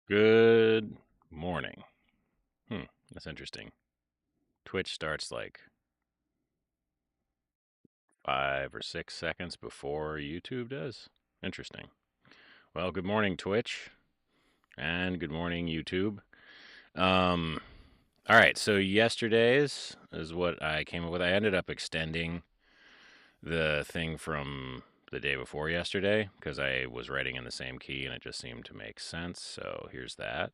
Good morning. That's interesting. Twitch starts like 5 or 6 seconds before YouTube does. Interesting. Well, good morning, Twitch, and good morning, YouTube. Um, all right, so yesterday's is what I came up with. I ended up extending the thing from the day before yesterday because I was writing in the same key and it just seemed to make sense. So here's that.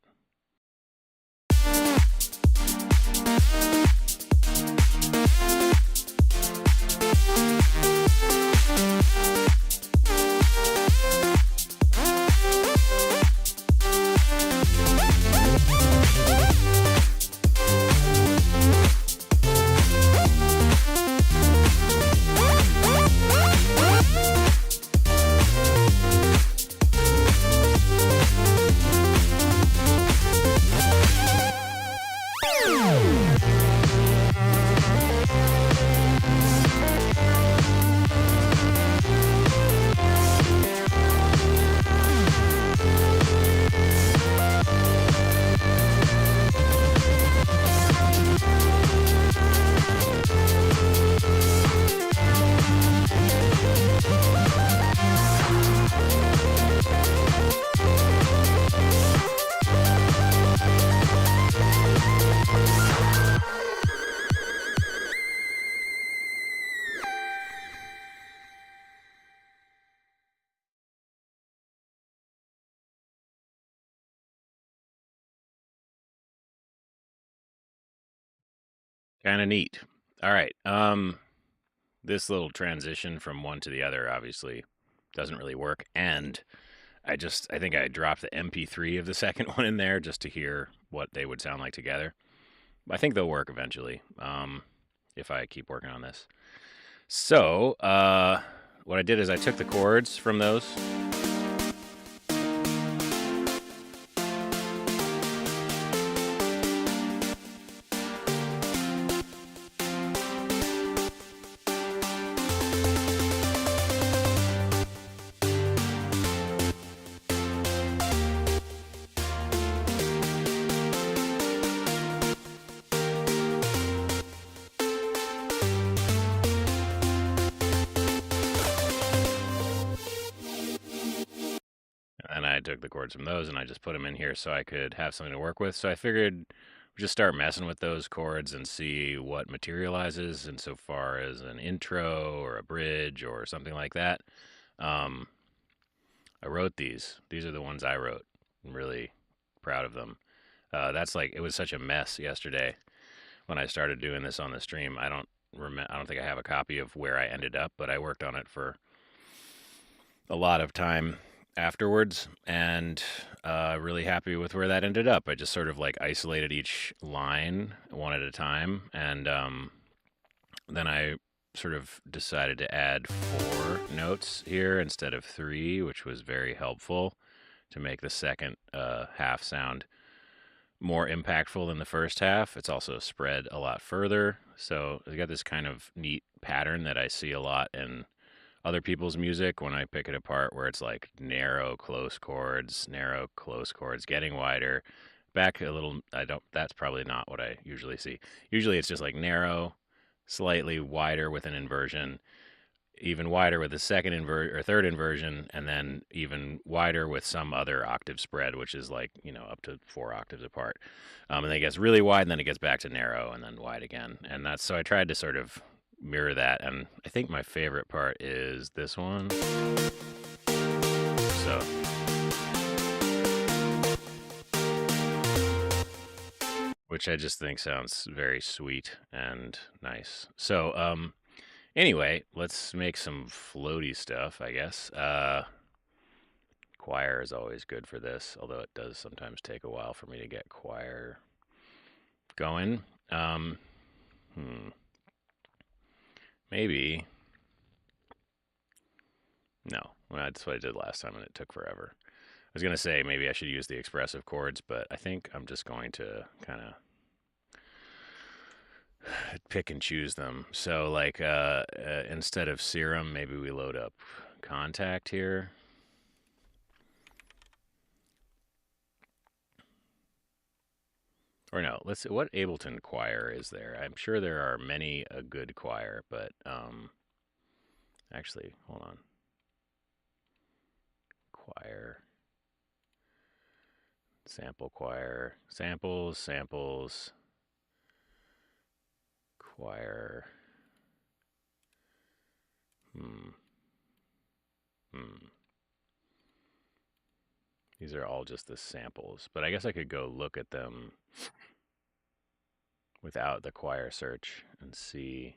Kind of neat. All right. This little transition from one to the other obviously doesn't really work, and I think I dropped the MP3 of the second one in there just to hear what they would sound like together. I think they'll work eventually, if I keep working on this. So, what I did is I took the chords from those. And I took the chords from those and I just put them in here so I could have something to work with. So I figured just start messing with those chords and see what materializes insofar as an intro or a bridge or something like that. Um, I wrote these. These are the ones I wrote. I'm really proud of them. That's like it was such a mess yesterday when I started doing this on the stream. I don't think I have a copy of where I ended up, but I worked on it for a lot of time afterwards, and really happy with where that ended up. I just sort of like isolated each line one at a time, and then I sort of decided to add 4 notes here instead of 3, which was very helpful to make the second half sound more impactful than the first half. It's also spread a lot further, so I got this kind of neat pattern that I see a lot in other people's music when I pick it apart, where it's like narrow, close chords, getting wider, back a little. That's probably not what I usually see. Usually it's just like narrow, slightly wider with an inversion, even wider with a second or third inversion, and then even wider with some other octave spread, which is like, up to 4 octaves apart. And then it gets really wide, and then it gets back to narrow, and then wide again. And that's so I tried to sort of mirror that. And I think my favorite part is this one. So. Which I just think sounds very sweet and nice. So, anyway, let's make some floaty stuff, I guess. Choir is always good for this, although it does sometimes take a while for me to get choir going. Maybe. No, well, that's what I did last time, and it took forever. I was going to say maybe I should use the expressive chords, but I think I'm just going to kind of pick and choose them. So, like, instead of Serum, maybe we load up Contact here. Or no, let's see, what Ableton choir is there? I'm sure there are many a good choir, but actually, hold on. Choir. Sample choir. Samples. Choir. Hmm. These are all just the samples, but I guess I could go look at them without the choir search and see.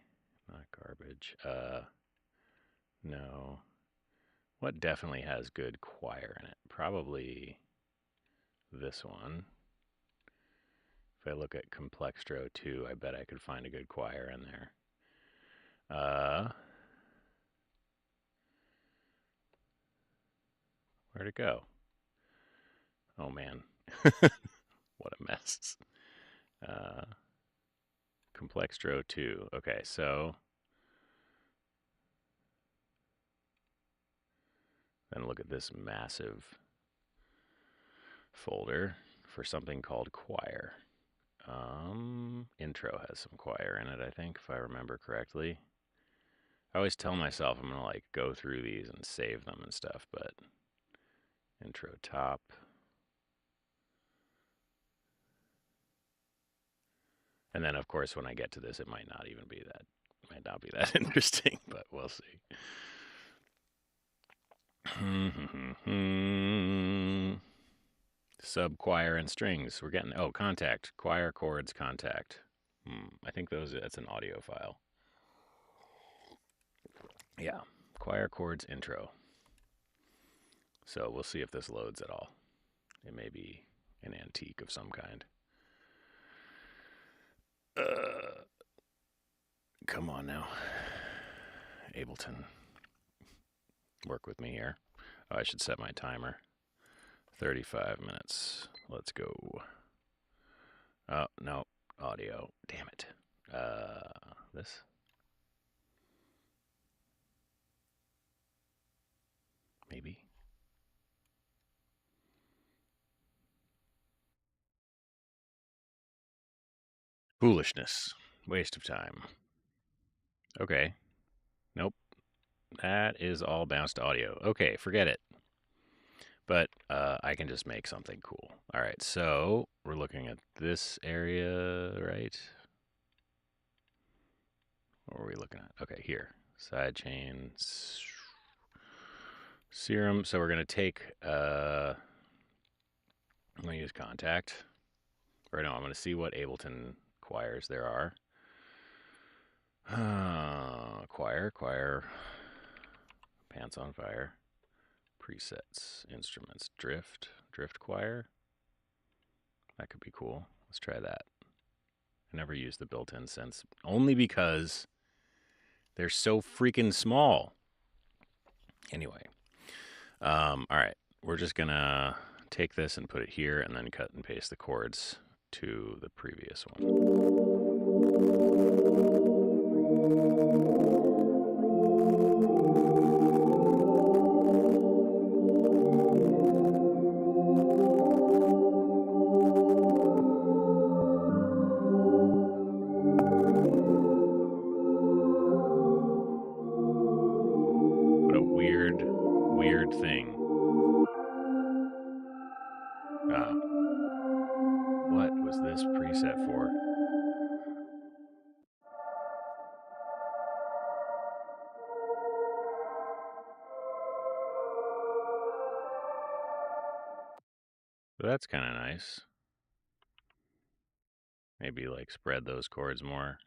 Not garbage. No. What definitely has good choir in it? Probably this one. If I look at Complextro 2, I bet I could find a good choir in there. Where'd it go? Oh man, what a mess. Complextro 2. Okay, so then look at this massive folder for something called choir. Intro has some choir in it, I think, if I remember correctly. I always tell myself I'm gonna like go through these and save them and stuff, but intro top. And then of course when I get to this it might not be that interesting, but we'll see. Sub choir and strings. We're getting contact. Choir chords contact. I think that's an audio file. Yeah. Choir chords intro. So we'll see if this loads at all. It may be an antique of some kind. Come on now. Ableton. Work with me here. Oh, I should set my timer. 35 minutes. Let's go. Oh, no. Audio. Damn it. This? Maybe. Foolishness. Waste of time. Okay. Nope. That is all bounced audio. Okay, forget it. But I can just make something cool. All right, so we're looking at this area, right? What were we looking at? Okay, here. Side chains. Serum. So we're going to take, I'm going to use contact. Or no, I'm going to see what Ableton choirs there are. Choir. Pants on fire. Presets. Instruments. Drift choir. That could be cool. Let's try that. I never used the built-in synths, only because they're so freaking small. Anyway, all right, we're just gonna take this and put it here, and then cut and paste the chords to the previous one. What a weird thing. What was this preset for? That's kind of nice. Maybe like spread those chords more.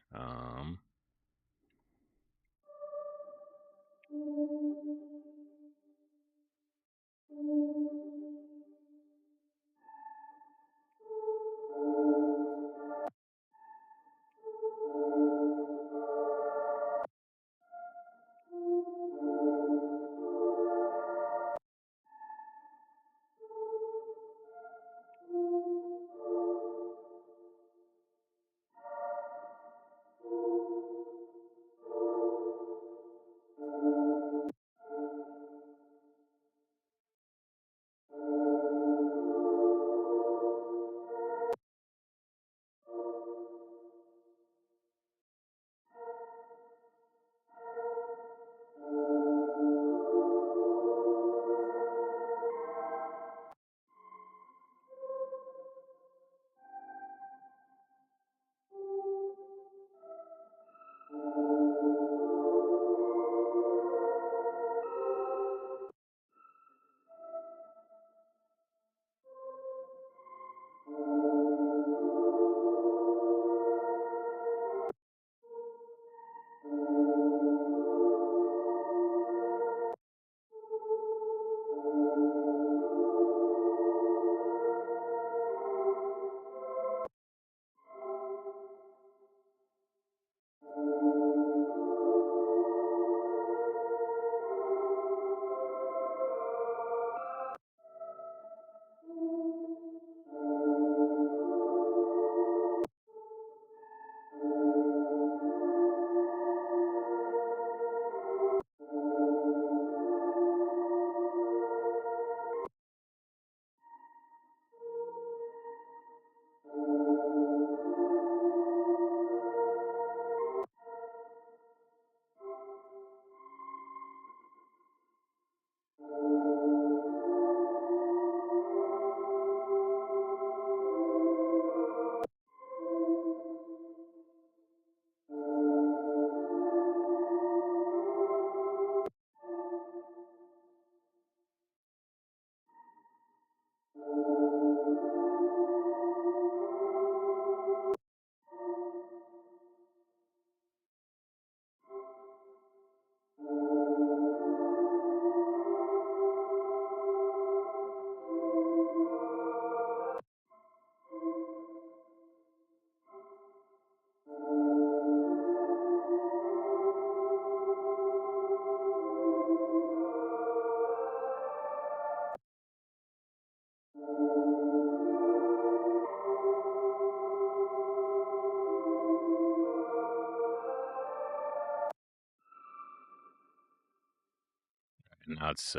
Now it's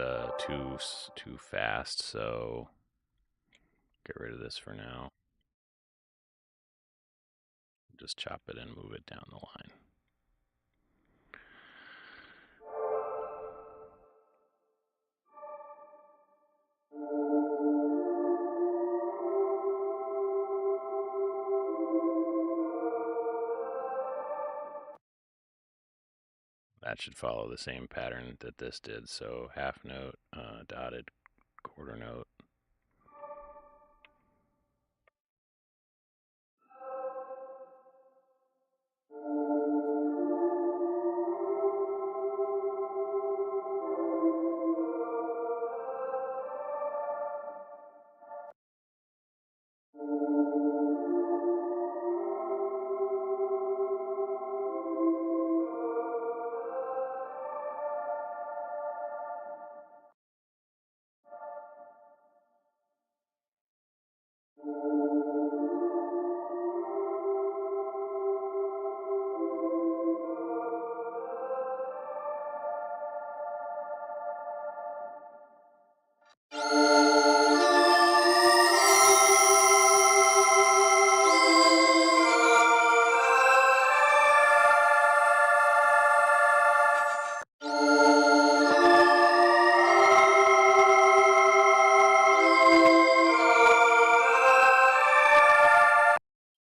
too fast, so get rid of this for now. Just chop it and move it down the line. That should follow the same pattern that this did. So half note, dotted, quarter note.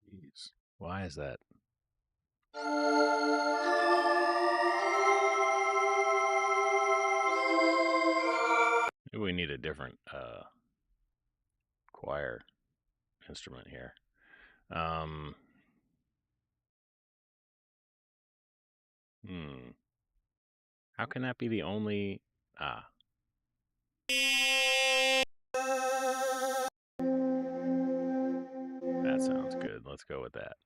Jeez. Why is that? Maybe we need a different choir instrument here. How can that be the only? Ah, that sounds good. Let's go with that.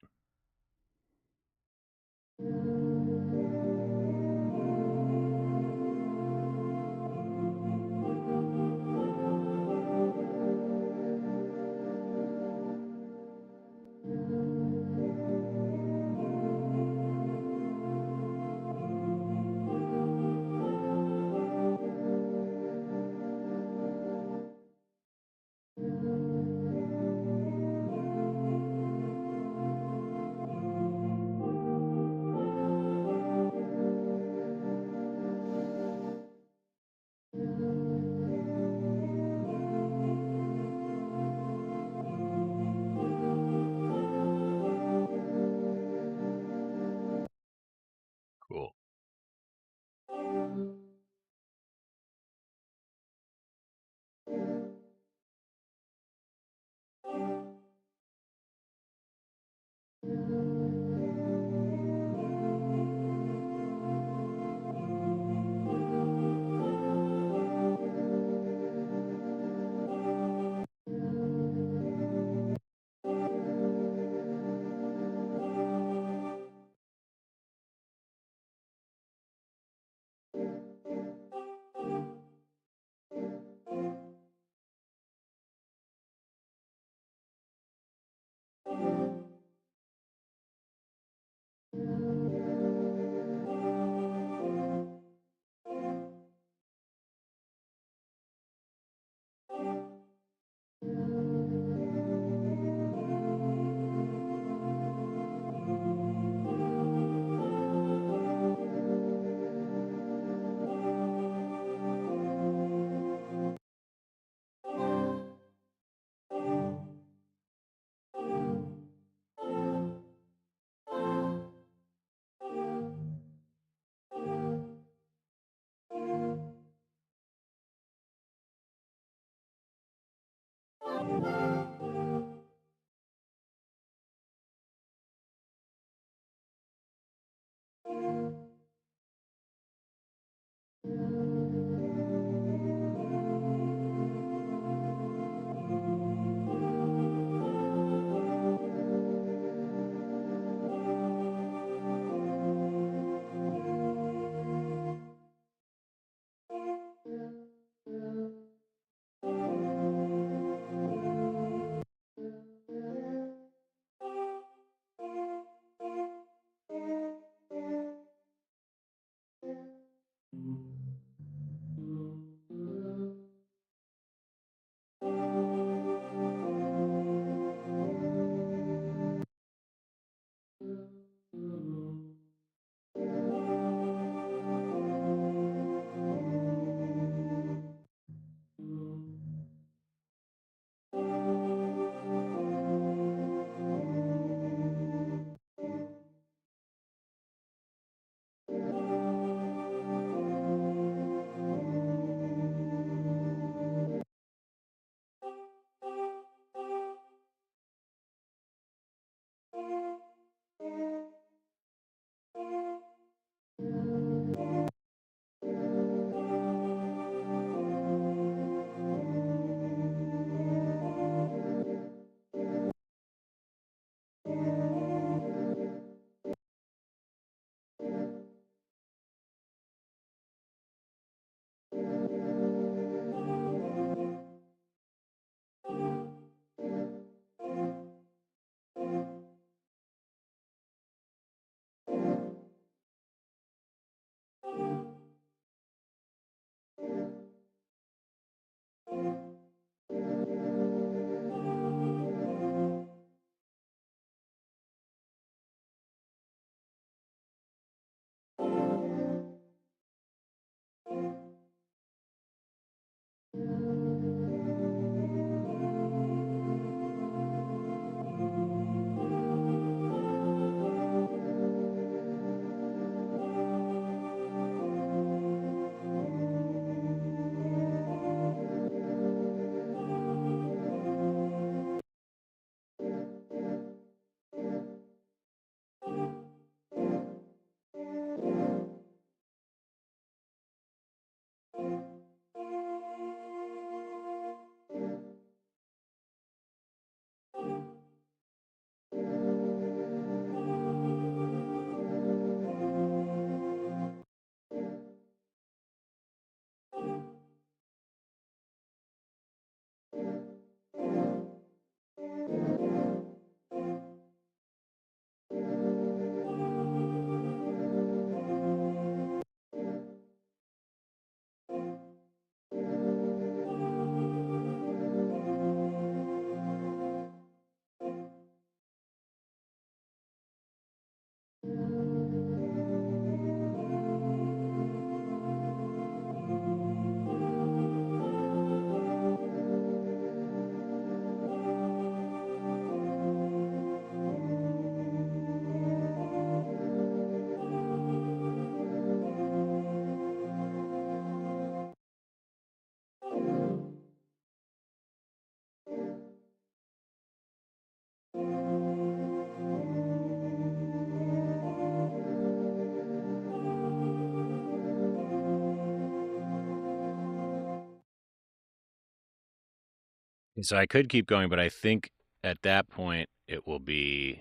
So I could keep going, but I think at that point it will be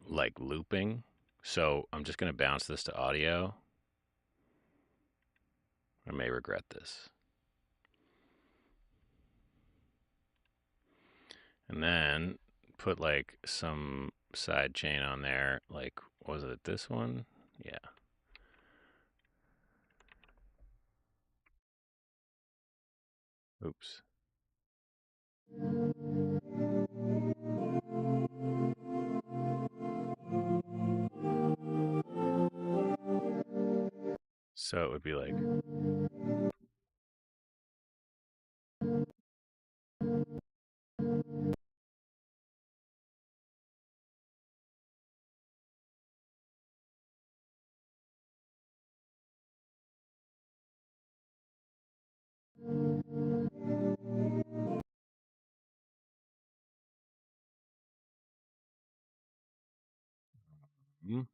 like looping. So I'm just going to bounce this to audio. I may regret this. And then put like some side chain on there. Like, was it this one? Yeah. Oops. So it would be like, Mm.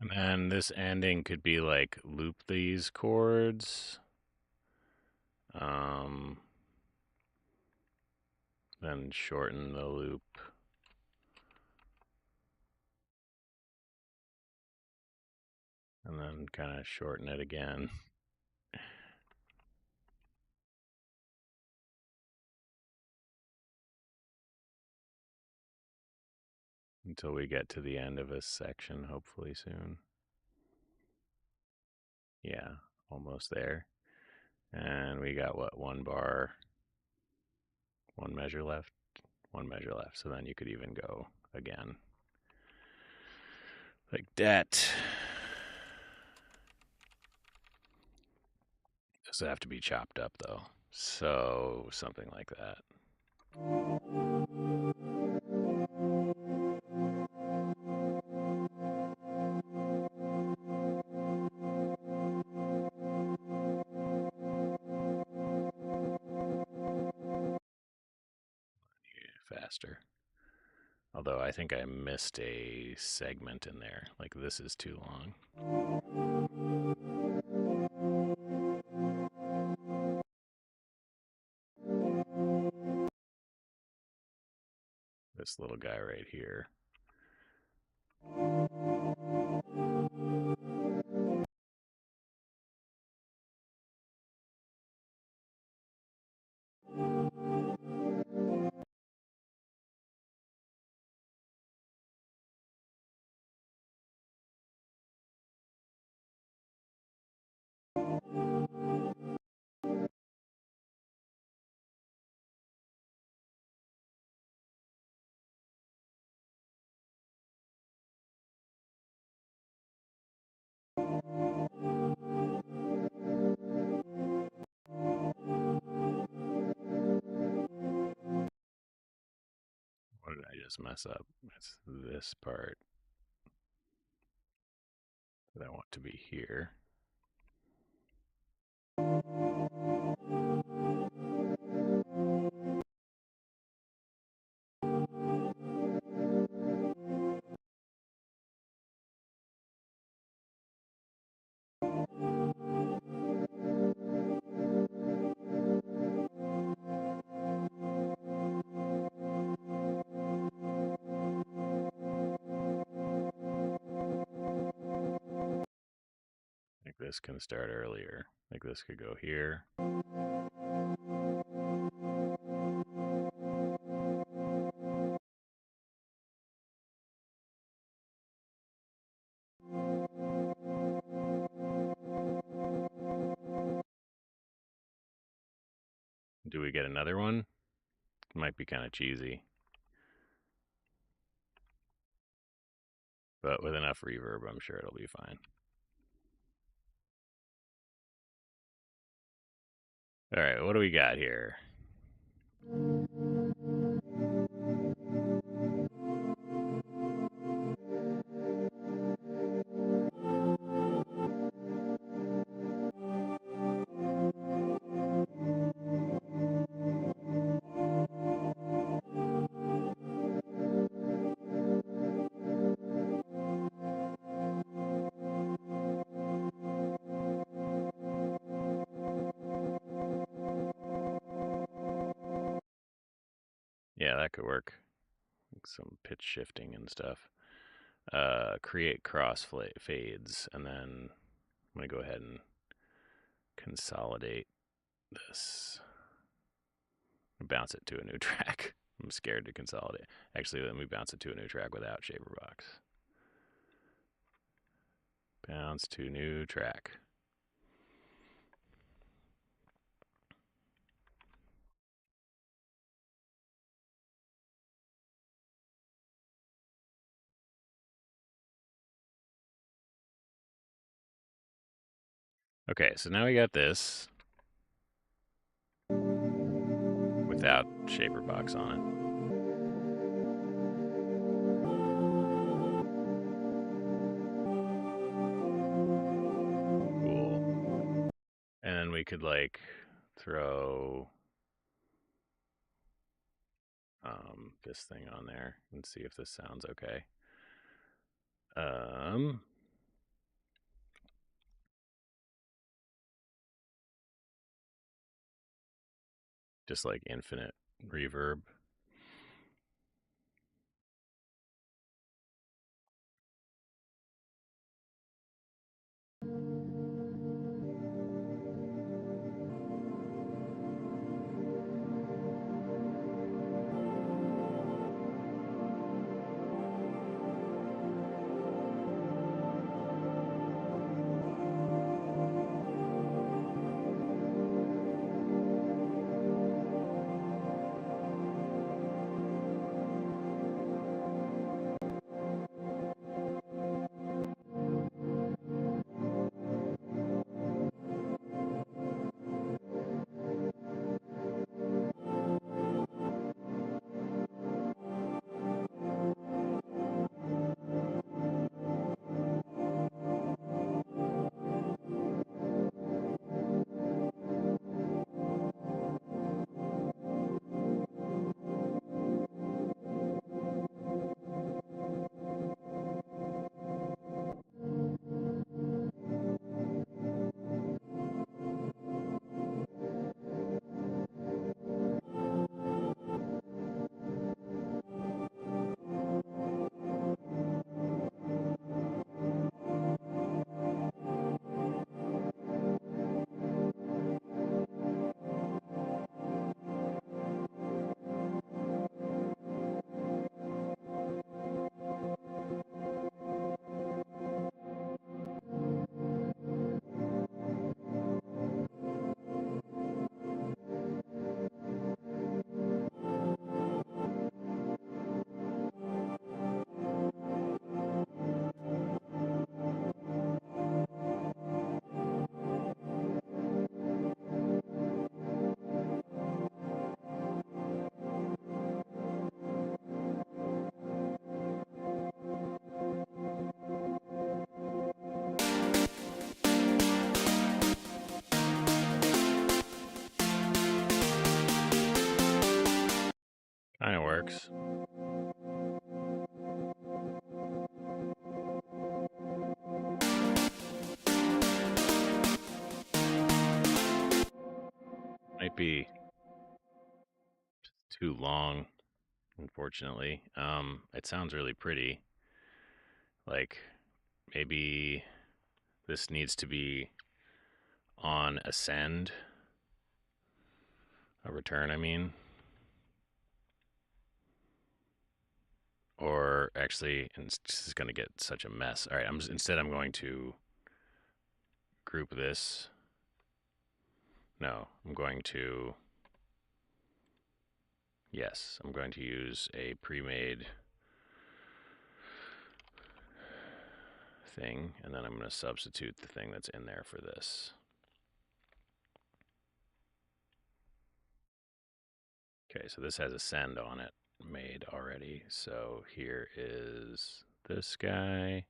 And then this ending could be like loop these chords. Um, then shorten the loop. And then kind of shorten it again. Until we get to the end of a section, hopefully soon. Yeah, almost there. And we got what, one bar, one measure left, one measure left. So then you could even go again. Like that. Does it have to be chopped up though? So something like that. Faster. Although I think I missed a segment in there. Like this is too long. This little guy right here. What did I just mess up? It's this part that I want to be here. Like this can start earlier. Like this could go here. Do we get another one? It might be kind of cheesy. But with enough reverb, I'm sure it'll be fine. All right, what do we got here? Yeah, that could work. Some pitch shifting and stuff. Create cross fades, and then I'm going to go ahead and consolidate this. Bounce it to a new track. I'm scared to consolidate. Actually, let me bounce it to a new track without Shaperbox. Bounce to new track. Okay, so now we got this without Shaperbox on it. Cool. And then we could like throw this thing on there and see if this sounds okay. Just like infinite reverb. be too long, unfortunately. It sounds really pretty. Like, maybe this needs to be on ascend, a return, I mean. Or actually, and this is going to get such a mess. All right, instead I'm going to group this. No, I'm going to, yes, I'm going to use a pre-made thing, and then I'm going to substitute the thing that's in there for this. Okay, so this has a send on it made already. So here is this guy.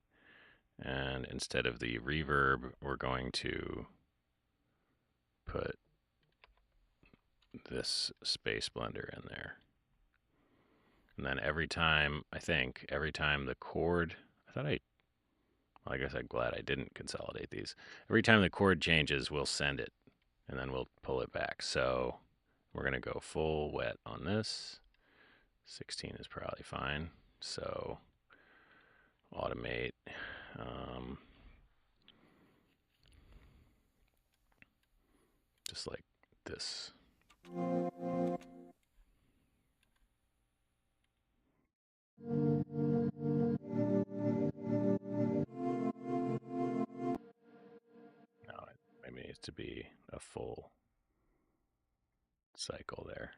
And instead of the reverb, we're going to put this space blender in there. And then every time, every time the chord, well, I guess I'm glad I didn't consolidate these. Every time the chord changes, we'll send it, and then we'll pull it back. So we're going to go full wet on this. 16 is probably fine. So automate. Just like this. Now it maybe needs to be a full cycle there.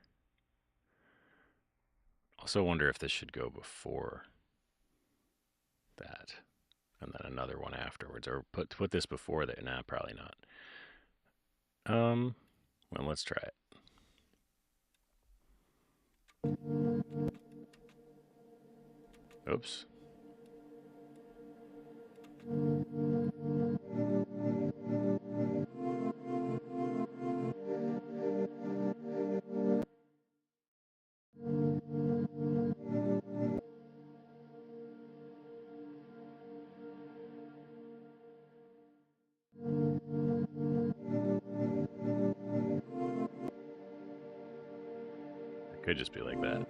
Also wonder if this should go before that, and then another one afterwards, or put this before that. Nah, probably not. Well, let's try it. Oops. It could just be like that.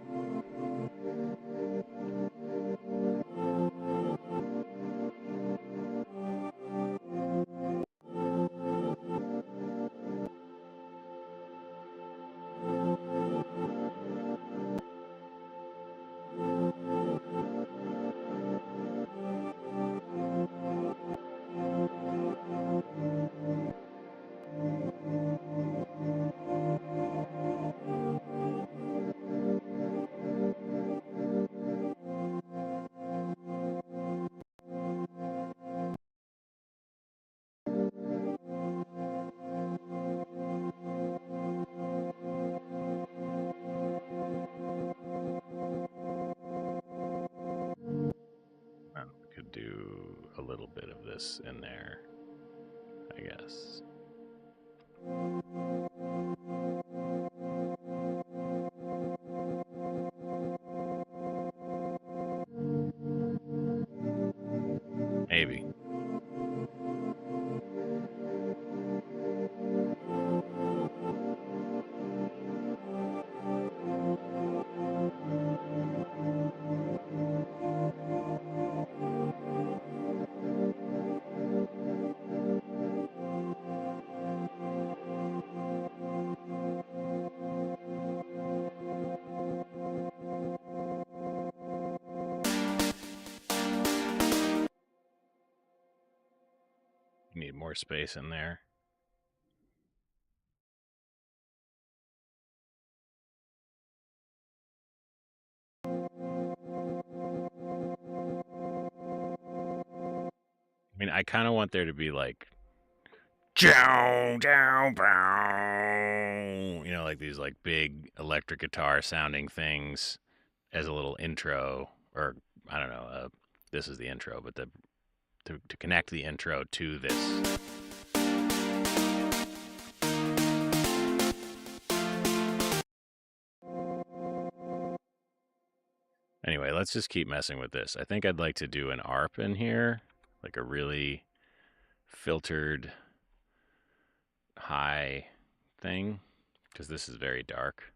We could do a little bit of this in there, I guess. Maybe. Need more space in there. I mean, I kind of want there to be like, chow, chow, chow, you know, like these like big electric guitar sounding things as a little intro, or I don't know. This is the intro, but to connect the intro to this. Anyway, let's just keep messing with this. I think I'd like to do an ARP in here, like a really filtered high thing. because this is very dark.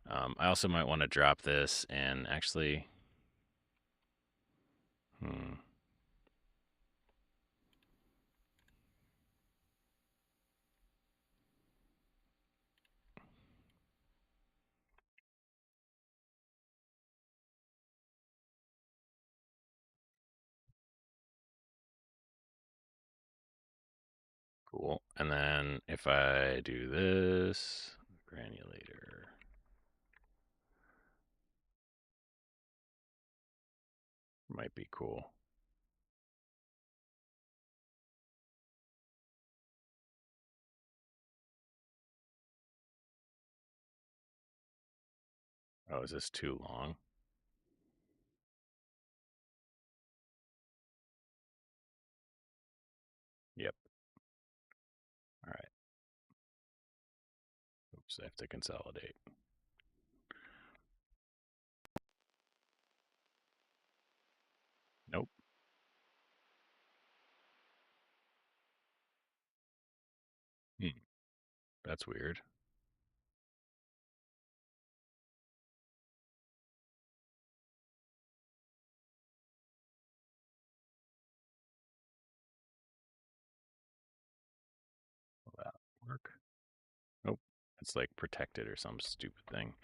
I also might want to drop this and actually, hmm, cool. And then if I do this, granulator, might be cool. Oh, is this too long? Yep. All right. Oops, I have to consolidate. Nope. Hmm. That's weird. Will that work? Nope. It's like protected or some stupid thing.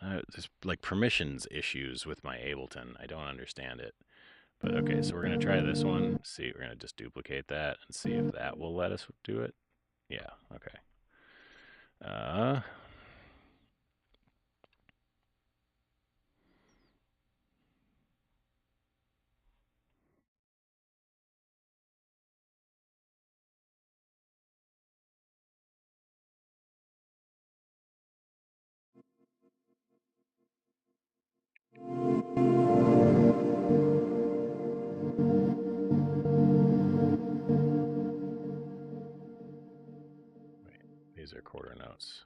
There's like permissions issues with my Ableton. I don't understand it. But okay, so we're gonna try this one. See, we're gonna just duplicate that and see if that will let us do it. Yeah. Okay. Uh, wait, these are quarter notes.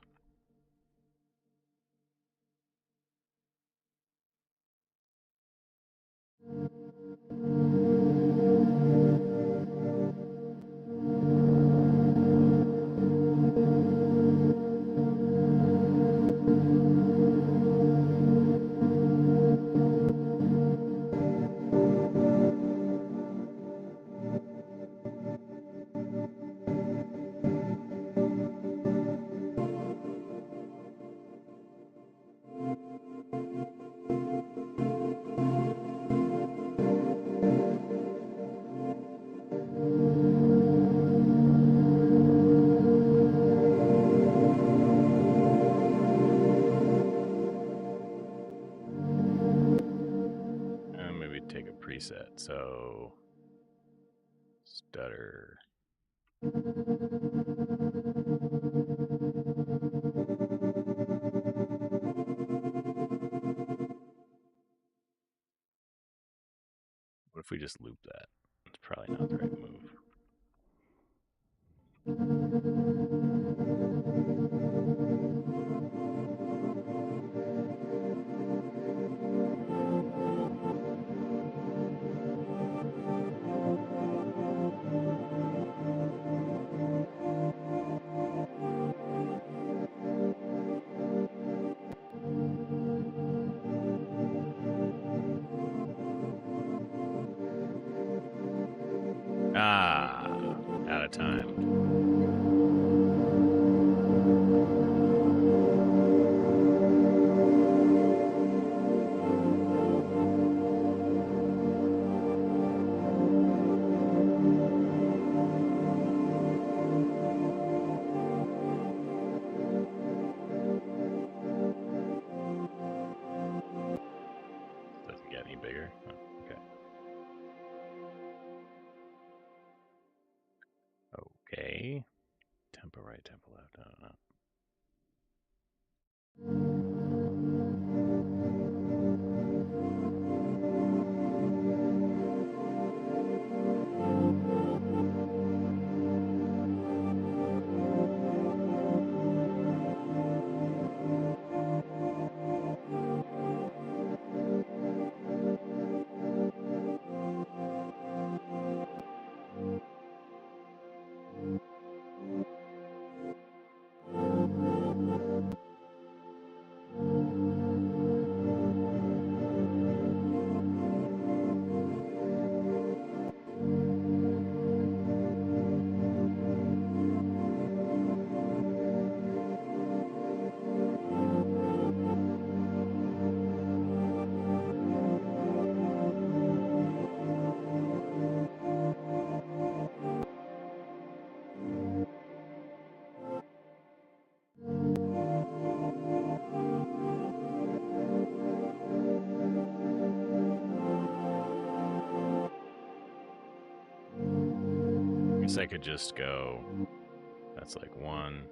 And maybe take a preset. So stutter. What if we just loop that? It's probably not the right move. Ah, out of time. Doesn't get any bigger. Oh, okay. Okay. Tempo right, tempo left. I don't know. guess I could just go, that's like 1,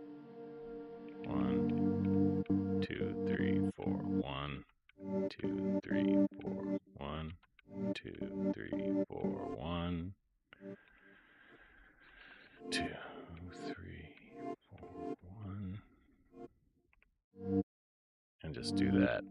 1, 2, 3, 4, 1, 2, 3, 4, 1, 2, 3, 4, 1, 2, 3, 4, 1, and just do that.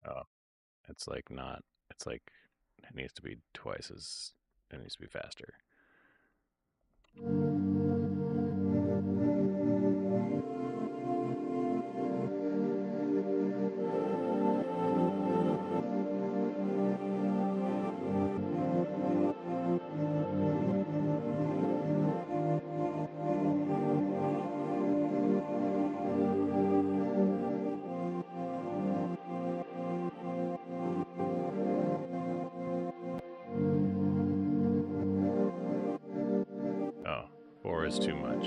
Oh, it's like not, it's like, it needs to be twice as, it needs to be faster. Oh, 4 is too much.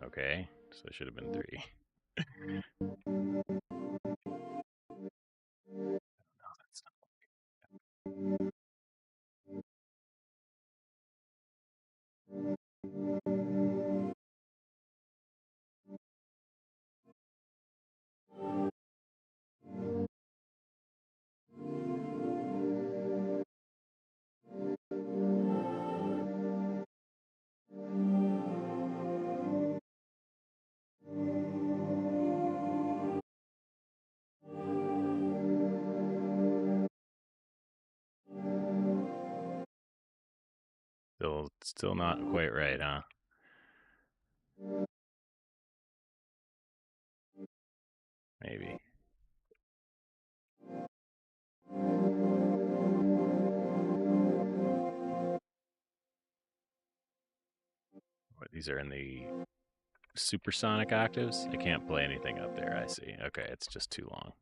Okay, so it should have been 3. No, that's not. Still not quite right, huh? Maybe. What, these are in the supersonic octaves? I can't play anything up there, I see. Okay, it's just too long.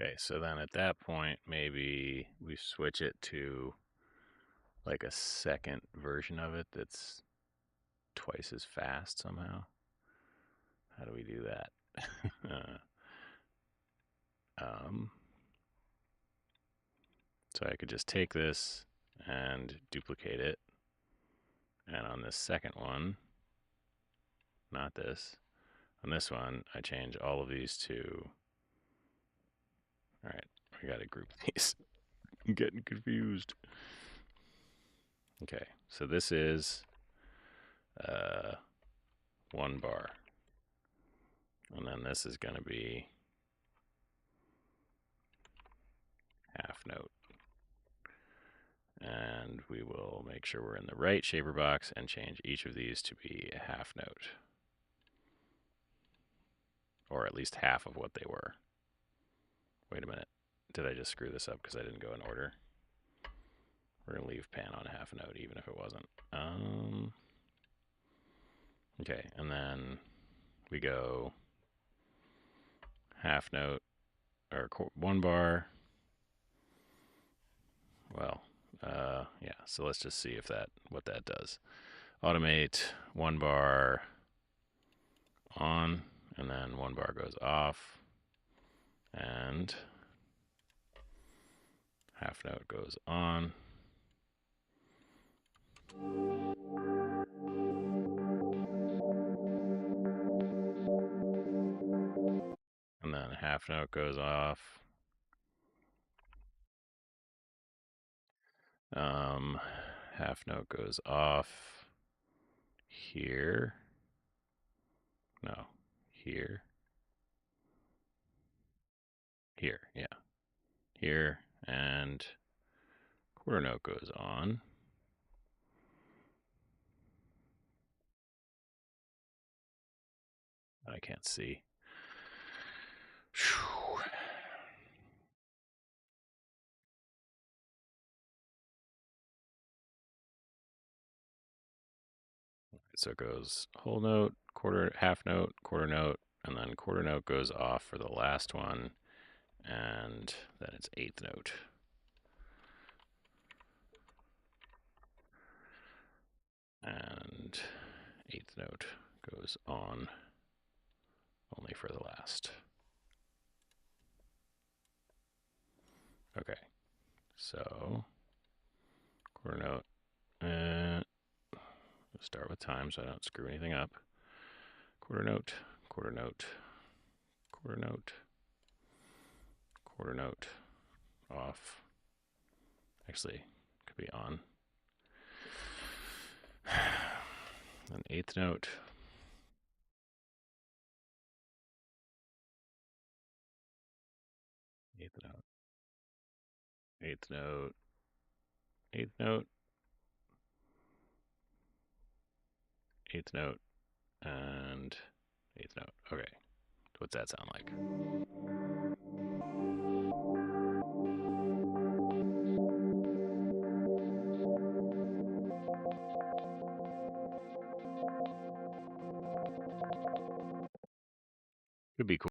Okay, so then at that point, maybe we switch it to like a second version of it that's twice as fast somehow. How do we do that? um, so I could just take this and duplicate it. And on this second one, not this, On this one, I change all of these to. All right, I gotta group these. I'm getting confused. Okay, so this is 1 bar. And then this is going to be half note. And we will make sure we're in the right shaper box and change each of these to be a half note. Or at least half of what they were. Wait a minute. Did I just screw this up because I didn't go in order? We're going to leave pan on a half note even if it wasn't. Okay, and then we go half note, or 1 bar. Well, yeah, so let's just see if what that does. Automate 1 bar on, and then 1 bar goes off, and half note goes on. And then half note goes off. Half note goes off here. No, here. Here, yeah. Here, and quarter note goes on. I can't see. So it goes whole note, quarter, half note, quarter note, and then quarter note goes off for the last one, and then it's eighth note. And eighth note goes on only for the last. Okay, so quarter note. We'll start with time so I don't screw anything up. Quarter note, quarter note, quarter note, quarter note, off. Actually, could be on. Then eighth note. Eighth note. Eighth note. Eighth note. Eighth note. And eighth note. Okay. What's that sound like? Could be cool.